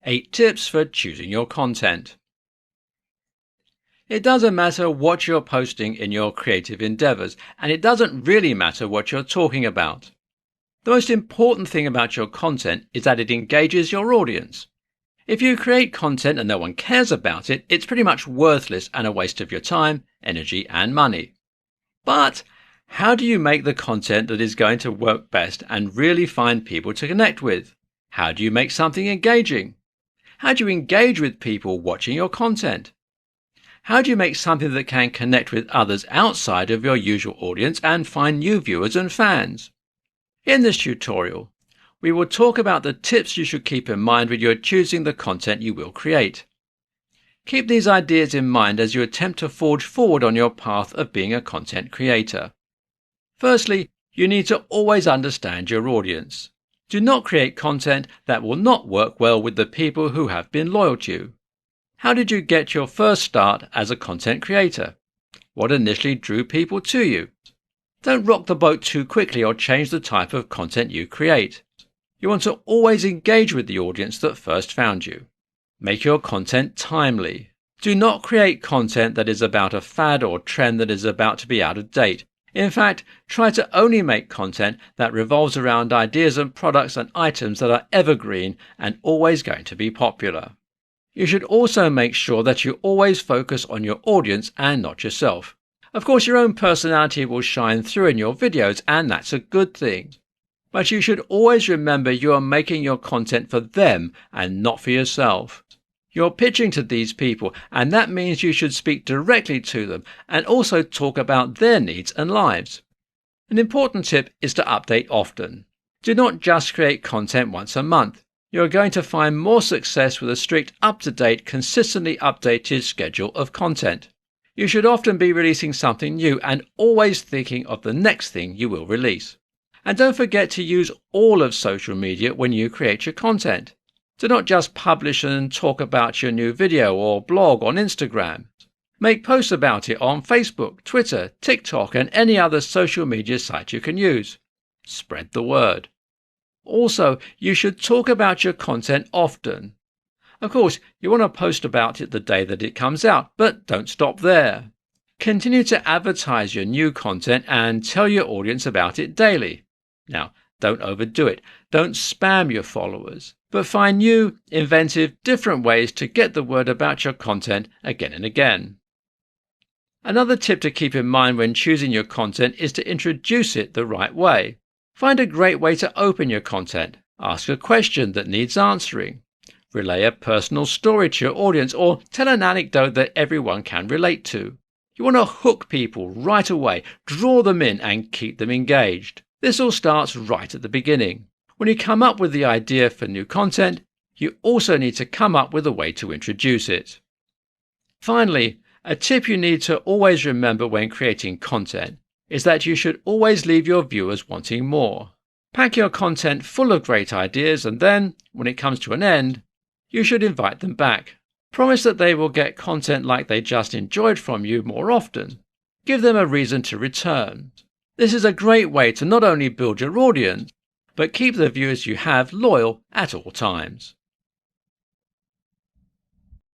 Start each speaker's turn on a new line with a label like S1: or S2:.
S1: 8 tips for choosing your content. It doesn't matter what you're posting in your creative endeavors, and it doesn't really matter what you're talking about. The most important thing about your content is that it engages your audience. If you create content and no one cares about it, it's pretty much worthless and a waste of your time, energy, and money. But how do you make the content that is going to work best and really find people to connect with? How do you make something engaging? How do you engage with people watching your content? How do you make something that can connect with others outside of your usual audience and find new viewers and fans? In this tutorial, we will talk about the tips you should keep in mind when you're choosing the content you will create. Keep these ideas in mind as you attempt to forge forward on your path of being a content creator. Firstly, you need to always understand your audience. Do not create content that will not work well with the people who have been loyal to you. How did you get your first start as a content creator? What initially drew people to you? Don't rock the boat too quickly or change the type of content you create. You want to always engage with the audience that first found you. Make your content timely. Do not create content that is about a fad or trend that is about to be out of date. In fact, try to only make content that revolves around ideas and products and items that are evergreen and always going to be popular. You should also make sure that you always focus on your audience and not yourself. Of course, your own personality will shine through in your videos, and that's a good thing. But you should always remember you are making your content for them and not for yourself. You're pitching to these people, and that means you should speak directly to them and also talk about their needs and lives. An important tip is to update often. Do not just create content once a month. You're going to find more success with a strict, up-to-date, consistently updated schedule of content. You should often be releasing something new and always thinking of the next thing you will release. And don't forget to use all of social media when you create your content. Do not just publish and talk about your new video or blog on Instagram. Make posts about it on Facebook, Twitter, TikTok, and any other social media site you can use. Spread the word. Also, you should talk about your content often. Of course, you want to post about it the day that it comes out, but don't stop there. Continue to advertise your new content and tell your audience about it daily. Now, don't overdo it. Don't spam your followers, but find new, inventive, different ways to get the word about your content again and again. Another tip to keep in mind when choosing your content is to introduce it the right way. Find a great way to open your content. Ask a question that needs answering. Relay a personal story to your audience or tell an anecdote that everyone can relate to. You want to hook people right away, draw them in and keep them engaged. This all starts right at the beginning. When you come up with the idea for new content, you also need to come up with a way to introduce it. Finally, a tip you need to always remember when creating content is that you should always leave your viewers wanting more. Pack your content full of great ideas and then, when it comes to an end, you should invite them back. Promise that they will get content like they just enjoyed from you more often. Give them a reason to return. This is a great way to not only build your audience, but keep the viewers you have loyal at all times.